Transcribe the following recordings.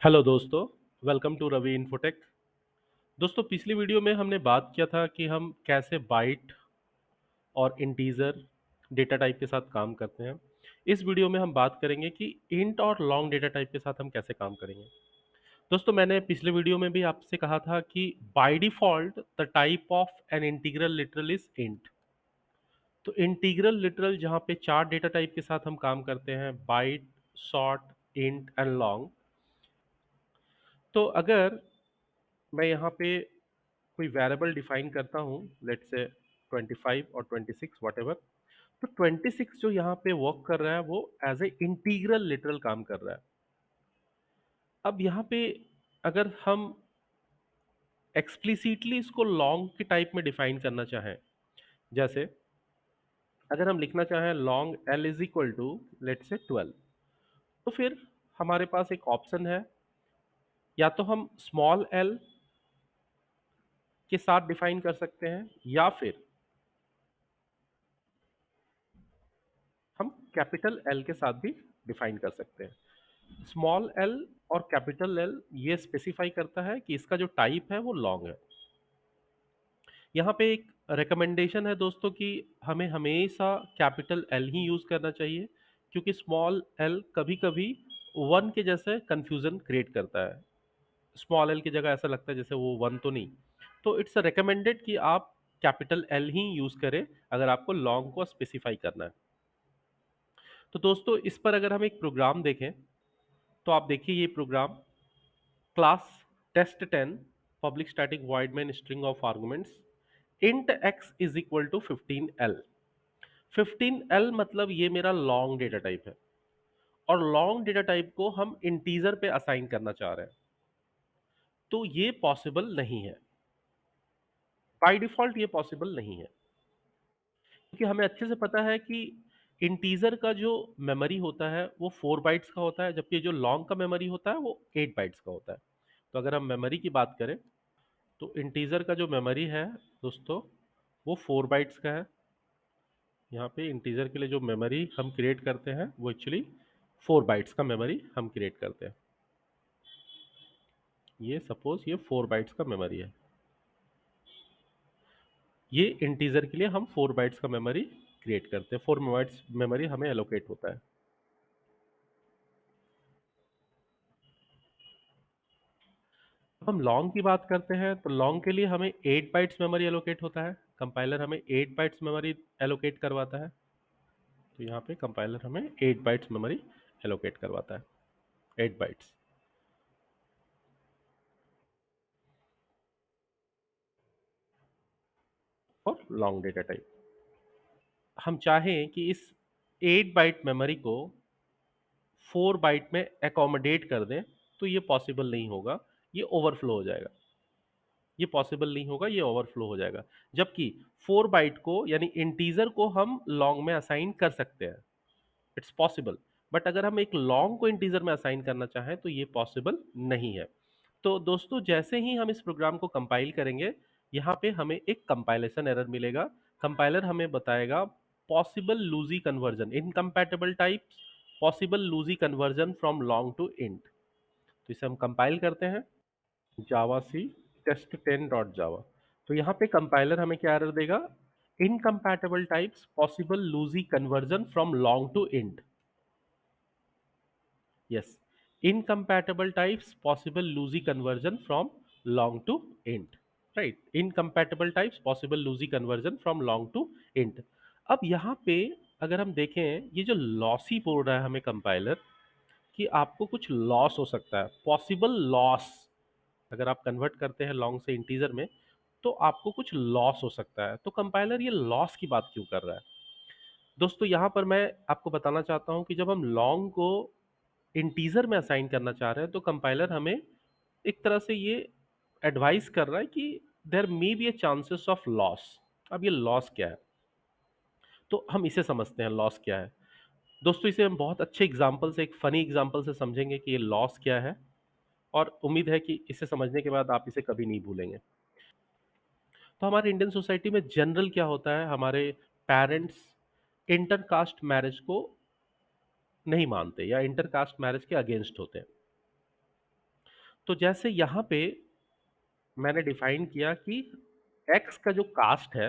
Hello दोस्तों, welcome to Ravi infotech. दोस्तों, पिछली वीडियो में हमने बात किया था कि हम कैसे बाइट और इंटीजर डेटा टाइप के साथ काम करते हैं। इस वीडियो में हम बात करेंगे कि इंट और लॉन्ग डेटा टाइप के साथ हम कैसे काम करेंगे। दोस्तों, मैंने पिछले वीडियो में भी आपसे कहा था कि by default the type of an integral literal is int. तो इंटीग्रल लिटरल जहाँ पे चार डेटा टाइप के साथ हम काम करते हैं, byte, short, int and long. तो अगर मैं यहाँ पे कोई वेरिएबल डिफाइन करता हूँ, लेट्स से 25 और 26 वॉट, तो 26 जो यहाँ पे वर्क कर रहा है वो एज ए इंटीग्रल लिटरल काम कर रहा है। अब यहाँ पे अगर हम एक्सप्लिसिटली इसको लॉन्ग के टाइप में डिफाइन करना चाहें, जैसे अगर हम लिखना चाहें long L is equal to let's say 12, तो फिर हमारे पास एक ऑप्शन है, या तो हम स्मॉल एल के साथ डिफाइन कर सकते हैं या फिर हम कैपिटल एल के साथ भी डिफाइन कर सकते हैं। स्मॉल एल और कैपिटल एल ये स्पेसिफाई करता है कि इसका जो टाइप है वो लॉन्ग है। यहाँ पे एक रिकमेंडेशन है दोस्तों कि हमें हमेशा कैपिटल एल ही यूज करना चाहिए, क्योंकि स्मॉल एल कभी कभी वन के जैसे कंफ्यूजन क्रिएट करता है। स्मॉल एल की जगह ऐसा लगता है जैसे वो वन तो नहीं। तो इट्स रिकमेंडेड कि आप कैपिटल एल ही यूज करें अगर आपको लॉन्ग को स्पेसिफाई करना है। तो दोस्तों, इस पर अगर हम एक प्रोग्राम देखें, तो आप देखिए ये program class test10 public static void main string of arguments int x is equal to 15l। 15l मतलब ये मेरा लॉन्ग डेटा टाइप है, और लॉन्ग डेटा टाइप को हम इंटीजर पे असाइन करना चाह रहे हैं। तो ये पॉसिबल नहीं है, बाय डिफॉल्ट ये पॉसिबल नहीं है, क्योंकि हमें अच्छे से पता है कि इंटीजर का जो मेमोरी होता है वो 4 बाइट्स का होता है, जबकि जो लॉन्ग का मेमोरी होता है वो 8 बाइट्स का होता है। तो अगर हम मेमोरी की बात करें, तो इंटीजर का जो मेमोरी है दोस्तों, वो 4 बाइट्स का है। यहाँ पे इंटीजर के लिए जो मेमोरी हम क्रिएट करते हैं वो एक्चुअली 4 बाइट्स का मेमोरी हम क्रिएट करते हैं। ये सपोज ये 4 बाइट्स का मेमोरी है, ये इंटीजर के लिए हम 4 बाइट्स का मेमोरी क्रिएट करते हैं। 4 बाइट्स मेमोरी हमें एलोकेट होता है। अब हम लॉन्ग की बात करते हैं, तो लॉन्ग के लिए हमें 8 बाइट्स मेमोरी एलोकेट होता है। कंपाइलर हमें 8 बाइट्स मेमोरी एलोकेट करवाता है। तो यहाँ पे कंपाइलर हमें 8 बाइट्स मेमोरी एलोकेट करवाता है, 8 बाइट्स और लॉन्ग डेटा टाइप। हम चाहें कि इस 8 बाइट मेमोरी को 4 बाइट में एकोमोडेट कर दें, तो ये पॉसिबल नहीं होगा, ये ओवरफ्लो हो जाएगा। ये पॉसिबल नहीं होगा, ये ओवरफ्लो हो जाएगा। जबकि 4 बाइट को यानी इंटीजर को हम लॉन्ग में असाइन कर सकते हैं, इट्स पॉसिबल। बट अगर हम एक लॉन्ग को इंटीजर में असाइन करना चाहें तो ये पॉसिबल नहीं है। तो दोस्तों, जैसे ही हम इस प्रोग्राम को कंपाइल करेंगे, यहाँ पे हमें एक कंपाइलेशन एरर मिलेगा। कंपाइलर हमें बताएगा possible lossy conversion, incompatible types, possible lossy conversion from long to int. तो इसे हम कंपाइल करते हैं, जावा सी test10.java। तो यहाँ पे कंपाइलर हमें क्या एरर देगा, incompatible types, possible lossy conversion from long to int. Yes, incompatible types possible loosey conversion from long to int, right? Incompatible types possible loosey conversion from long to int। अब यहाँ पे अगर हम देखें, ये जो लॉसी बोल रहा है हमें कंपाइलर कि आपको कुछ लॉस हो सकता है, पॉसिबल लॉस। अगर आप कन्वर्ट करते हैं लॉन्ग से इंटीजर में, तो आपको कुछ लॉस हो सकता है। तो कंपाइलर ये लॉस की बात क्यों कर रहा है? दोस्तों, यहाँ पर मैं आपको बताना चाहता हूँ कि जब हम लॉन्ग को इंटीजर में असाइन करना चाह रहे हैं, तो कंपाइलर हमें एक तरह से ये एडवाइस कर रहा है कि there may be a chances of loss. अब ये लॉस क्या है, तो हम इसे समझते हैं लॉस क्या है। दोस्तों, इसे हम बहुत अच्छे एग्जाम्पल से, एक फनी एग्जाम्पल से समझेंगे कि ये लॉस क्या है, और उम्मीद है कि इसे समझने के बाद आप इसे कभी नहीं भूलेंगे। तो हमारे इंडियन सोसाइटी में जनरल क्या होता है, हमारे पेरेंट्स इंटरकास्ट मैरिज को नहीं मानते या इंटरकास्ट मैरिज के अगेंस्ट होते हैं। तो जैसे यहाँ पे मैंने डिफाइन किया कि x का जो कास्ट है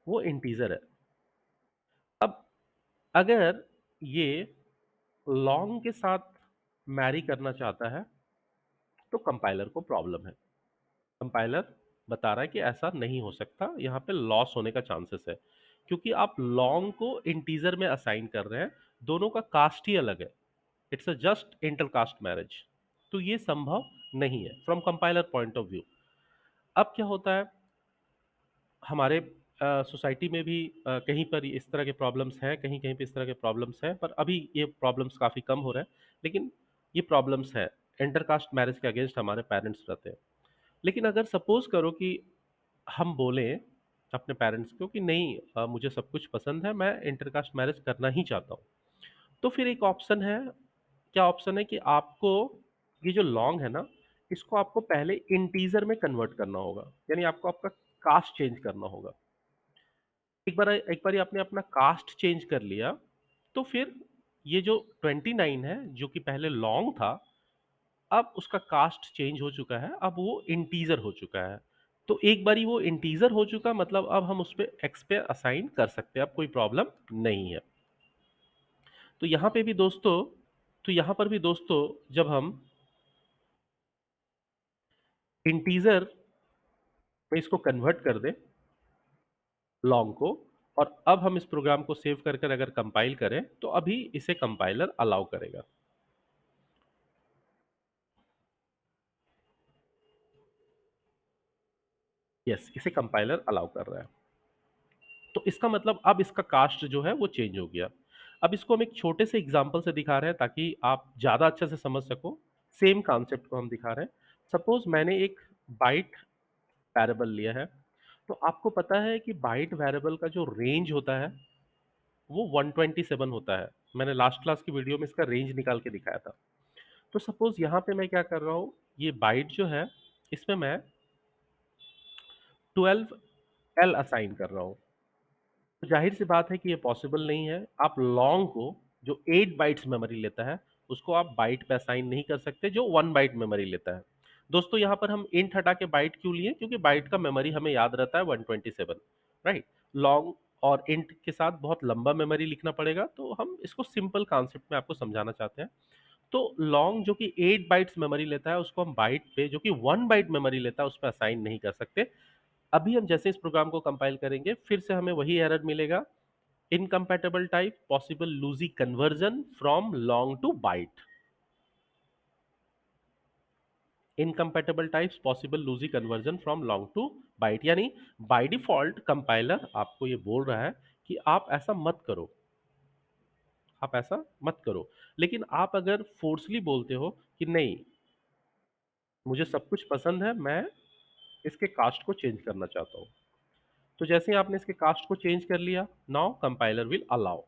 वो इंटीजर है। अब अगर ये लॉन्ग के साथ मैरी करना चाहता है तो कंपाइलर को प्रॉब्लम है। कंपाइलर बता रहा है कि ऐसा नहीं हो सकता, यहाँ पे लॉस होने का चांसेस है, क्योंकि आप लॉन्ग को इंटीजर में असाइन कर रहे हैं, दोनों का कास्ट ही अलग है। It's a just intercaste marriage, तो ये संभव नहीं है from compiler point of view. अब क्या होता है, हमारे सोसाइटी में भी कहीं पर इस तरह के प्रॉब्लम्स हैं, कहीं कहीं पे इस तरह के प्रॉब्लम्स हैं, पर अभी ये प्रॉब्लम्स काफ़ी कम हो रहे हैं, लेकिन ये प्रॉब्लम्स हैं। इंटरकास्ट मैरिज के अगेंस्ट हमारे पेरेंट्स रहते हैं। लेकिन अगर सपोज करो कि हम बोलें अपने पेरेंट्स को कि नहीं, मुझे सब कुछ पसंद है, मैं इंटरकास्ट मैरिज करना ही चाहता हूँ, तो फिर एक ऑप्शन है। क्या ऑप्शन है कि आपको ये जो लॉन्ग है ना, इसको आपको पहले इंटीजर में कन्वर्ट करना होगा, यानी आपको आपका कास्ट चेंज करना होगा। एक बार आपने अपना कास्ट चेंज कर लिया, तो फिर ये जो 29 है जो कि पहले लॉन्ग था, अब उसका कास्ट चेंज हो चुका है, अब वो इंटीजर हो चुका है। तो एक बारी वो इंटीजर हो चुका, मतलब अब हम उस पे एक्स पे असाइन कर सकते हैं, अब कोई प्रॉब्लम नहीं है। तो यहाँ पे भी दोस्तों, तो यहाँ पर भी दोस्तों, जब हम इंटीजर में इसको कन्वर्ट कर दें लॉन्ग को, और अब हम इस प्रोग्राम को सेव कर कर अगर कंपाइल करें, तो अभी इसे कंपाइलर अलाउ करेगा। यस, इसे कंपाइलर अलाउ कर रहा है। तो इसका मतलब अब इसका कास्ट जो है वो चेंज हो गया। अब इसको हम एक छोटे से एग्जांपल से दिखा रहे हैं ताकि आप ज़्यादा अच्छे से समझ सको। सेम कॉन्सेप्ट को हम दिखा रहे हैं। सपोज मैंने एक बाइट वेरिएबल लिया है, तो आपको पता है कि बाइट वेरिएबल का जो रेंज होता है वो 127 होता है। मैंने लास्ट क्लास की वीडियो में इसका रेंज निकाल के दिखाया था। तो सपोज यहाँ पे मैं क्या कर रहा हूँ, ये बाइट जो है इसमें मैं 12 L असाइन कर रहा हूँ। तो जाहिर सी बात है कि ये पॉसिबल नहीं है। आप लॉन्ग को, जो 8 बाइट्स मेमोरी लेता है, उसको आप बाइट पे असाइन नहीं कर सकते जो 1 बाइट मेमोरी लेता है। दोस्तों यहाँ पर हम इंट हटा के बाइट क्यों लिए, क्योंकि बाइट का मेमोरी हमें याद रहता है 127, राइट। लॉन्ग और इंट के साथ बहुत लंबा मेमोरी लिखना पड़ेगा, तो हम इसको सिंपल कॉन्सेप्ट में आपको समझाना चाहते हैं। तो लॉन्ग जो कि 8 बाइट्स मेमोरी लेता है, उसको हम बाइट पे जो कि 1 बाइट मेमोरी लेता है उस पर असाइन नहीं कर सकते। अभी हम जैसे इस प्रोग्राम को कंपाइल करेंगे, फिर से हमें वही एरर मिलेगा, incompatible type, possible lossy conversion from long to byte। Incompatible types, possible lossy conversion from long to byte, यानी बाय डिफॉल्ट कंपाइलर आपको ये बोल रहा है कि आप ऐसा मत करो, आप ऐसा मत करो। लेकिन आप अगर फोर्सली बोलते हो कि नहीं, मुझे सब कुछ पसंद है, मैं इसके कास्ट को चेंज करना चाहता हूँ, तो जैसे ही आपने इसके कास्ट को चेंज कर लिया, नाउ कंपाइलर विल अलाउ।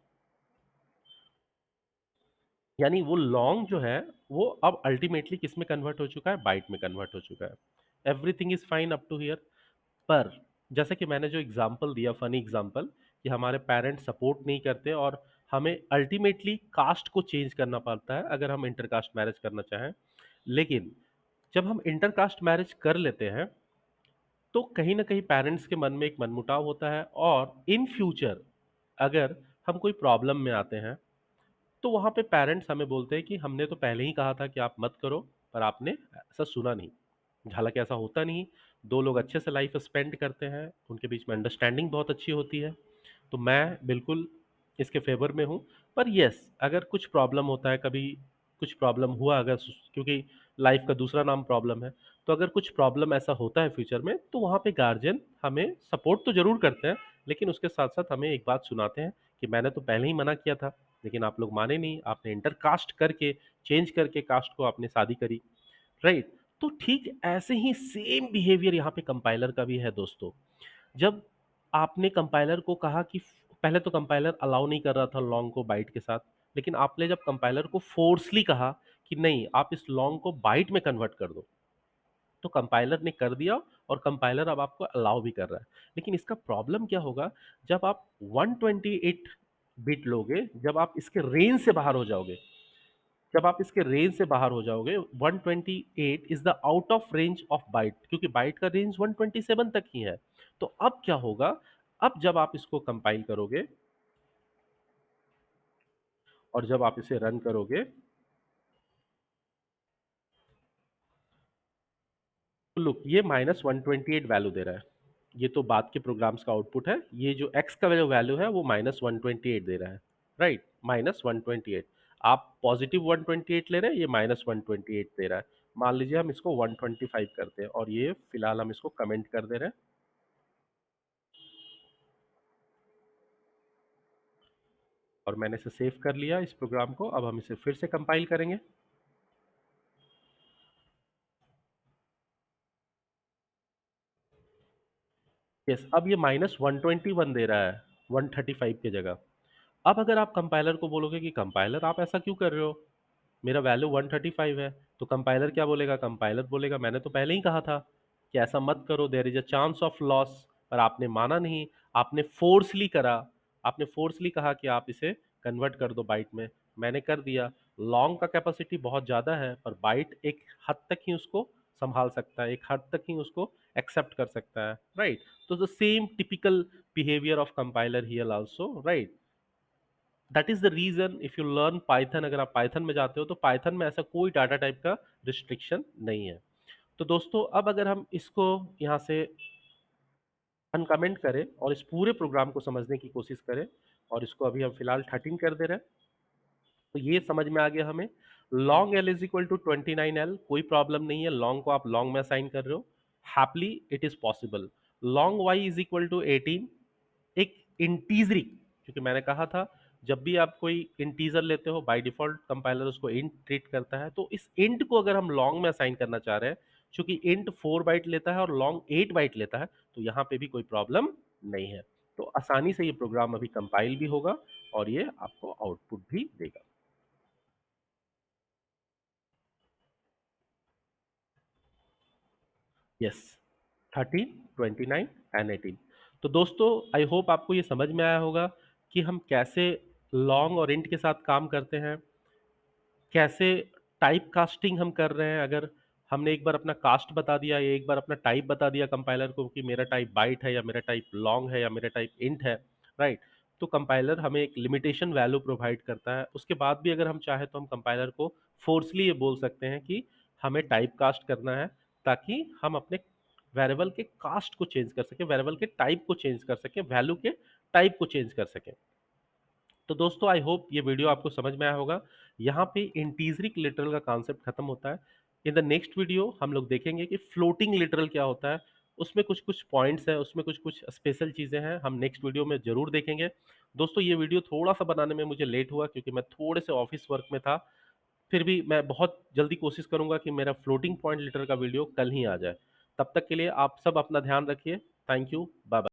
यानी वो लॉन्ग जो है वो अब अल्टीमेटली किस में कन्वर्ट हो चुका है, बाइट में कन्वर्ट हो चुका है। Everything is fine up to here. पर जैसे कि मैंने जो एग्जांपल दिया, फनी एग्जांपल, कि हमारे पेरेंट्स सपोर्ट नहीं करते और हमें अल्टीमेटली कास्ट को चेंज करना पड़ता है अगर हम इंटरकास्ट मैरिज करना चाहें। लेकिन जब हम इंटरकास्ट मैरिज कर लेते हैं, तो कहीं ना कहीं पेरेंट्स के मन में एक मनमुटाव होता है, और इन फ्यूचर अगर हम कोई प्रॉब्लम में आते हैं, तो वहाँ पे पेरेंट्स हमें बोलते हैं कि हमने तो पहले ही कहा था कि आप मत करो, पर आपने ऐसा सुना नहीं। हालांकि ऐसा होता नहीं। दो लोग अच्छे से लाइफ स्पेंड करते हैं, उनके बीच में अंडरस्टैंडिंग बहुत अच्छी होती है, तो मैं बिल्कुल इसके फेवर में हूँ। पर यस, अगर कुछ प्रॉब्लम होता है, कभी कुछ प्रॉब्लम हुआ अगर, क्योंकि लाइफ का दूसरा नाम प्रॉब्लम है, तो अगर कुछ प्रॉब्लम ऐसा होता है फ्यूचर में, तो वहाँ पे गार्जियन हमें सपोर्ट तो जरूर करते हैं, लेकिन उसके साथ साथ हमें एक बात सुनाते हैं कि मैंने तो पहले ही मना किया था, लेकिन आप लोग माने नहीं, आपने इंटरकास्ट करके, चेंज करके कास्ट को आपने शादी करी, राइट। तो ठीक ऐसे ही सेम बिहेवियर यहाँ पे कंपाइलर का भी है दोस्तों। जब आपने कंपाइलर को कहा कि, पहले तो कंपाइलर अलाउ नहीं कर रहा था लॉन्ग को बाइट के साथ, लेकिन आपने जब कंपाइलर को फोर्सली कहा कि नहीं, आप इस लॉन्ग को बाइट में कन्वर्ट कर दो, तो कंपाइलर ने कर दिया, और कंपाइलर अब आपको अलाउ भी कर रहा है। लेकिन इसका प्रॉब्लम क्या होगा, जब आप 128 बिट लोगे, जब आप इसके रेंज से बाहर हो जाओगे, जब आप इसके रेंज से बाहर हो जाओगे, 128 is the out of range of bite, क्योंकि बाइट का रेंज 127 तक ही है। तो अब क्या होगा, अब जब आप इसको कंपाइल करोगे और जब आप इसे रन करोगे, तो लुक ये -128 वैल्यू दे रहा है। ये तो बाद के प्रोग्राम्स का आउटपुट है। ये जो x का जो वैल्यू है वो -128 दे रहा है, राइट, -128। आप पॉजिटिव 128 ले रहे हैं, ये -128 दे रहा है। मान लीजिए हम इसको 125 करते हैं और ये फिलहाल हम इसको कमेंट कर दे रहे हैं, और मैंने इसे सेव कर लिया इस प्रोग्राम को। अब हम इसे फिर से कंपाइल करेंगे। यस, अब ये -121 दे रहा है 135 की जगह। अब अगर आप कंपाइलर को बोलोगे कि कंपाइलर आप ऐसा क्यों कर रहे हो, मेरा वैल्यू 135 है, तो कंपाइलर क्या बोलेगा, कंपाइलर बोलेगा मैंने तो पहले ही कहा था कि ऐसा मत करो, there is a chance of loss. पर आपने माना नहीं, आपने फोर्सली करा, आपने फोर्सली कहा कि आप इसे कन्वर्ट कर दो बाइट में। मैंने कर दिया। लॉन्ग का कैपेसिटी बहुत ज़्यादा है, पर बाइट एक हद तक ही उसको संभाल सकता है, एक हद तक ही उसको एक्सेप्ट कर सकता है, राइट। तो the same typical behaviour of compiler here also, right. That is the reason if you learn Python, अगर आप पाइथन में जाते हो तो पाइथन में ऐसा कोई डाटा टाइप का रिस्ट्रिक्शन नहीं है। तो दोस्तों अब अगर हम इसको यहाँ से अनकमेंट करें और इस पूरे प्रोग्राम को समझने की कोशिश करें, और इसको अभी हम फिलहाल 13 कर दे रहे हैं, तो ये समझ में आ गया हमें। Long L is equal to 29L, कोई प्रॉब्लम नहीं है, लॉन्ग को आप लॉन्ग में असाइन कर रहे हो, happily it is possible. Long Y is equal to 18, एक इंटीजरी, क्योंकि मैंने कहा था जब भी आप कोई इंटीजर लेते हो बाय डिफॉल्ट कंपाइलर उसको इंट ट्रीट करता है, तो इस इंट को अगर हम लॉन्ग में असाइन करना चाह रहे हैं, क्योंकि इंट 4 बाइट लेता है और लॉन्ग 8 बाइट लेता है, तो यहाँ पे भी कोई प्रॉब्लम नहीं है। तो आसानी से ये प्रोग्राम अभी कंपाइल भी होगा और ये आपको आउटपुट भी देगा। Yes, 13, 29 and 18। तो दोस्तों आई होप आपको ये समझ में आया होगा कि हम कैसे लॉन्ग और इंट के साथ काम करते हैं, कैसे टाइप कास्टिंग हम कर रहे हैं। अगर हमने एक बार अपना कास्ट बता दिया या एक बार अपना टाइप बता दिया कंपाइलर को कि मेरा टाइप बाइट है या मेरा टाइप लॉन्ग है या मेरा टाइप इंट है, राइट, तो कंपाइलर हमें एक लिमिटेशन वैल्यू प्रोवाइड करता है। उसके बाद भी अगर हम चाहे तो हम कंपाइलर को फोर्सली ये बोल सकते हैं कि हमें टाइप कास्ट करना है, ताकि हम अपने वेरिएबल के कास्ट को चेंज कर सकें, वेरिएबल के टाइप को चेंज कर सकें, वैल्यू के टाइप को चेंज कर सकें। तो दोस्तों आई होप ये वीडियो आपको समझ में आया होगा। यहाँ पे इंटीजरिक लिटरल का कॉन्सेप्ट खत्म होता है। इन द नेक्स्ट वीडियो हम लोग देखेंगे कि फ्लोटिंग लिटरल क्या होता है, उसमें कुछ कुछ पॉइंट्स हैं, उसमें कुछ कुछ स्पेशल चीज़ें हैं, हम नेक्स्ट वीडियो में जरूर देखेंगे। दोस्तों ये वीडियो थोड़ा सा बनाने में मुझे लेट हुआ क्योंकि मैं थोड़े से ऑफिस वर्क में था, फिर भी मैं बहुत जल्दी कोशिश करूंगा कि मेरा फ्लोटिंग पॉइंट लिटर का वीडियो कल ही आ जाए। तब तक के लिए आप सब अपना ध्यान रखिए। Thank you, bye bye.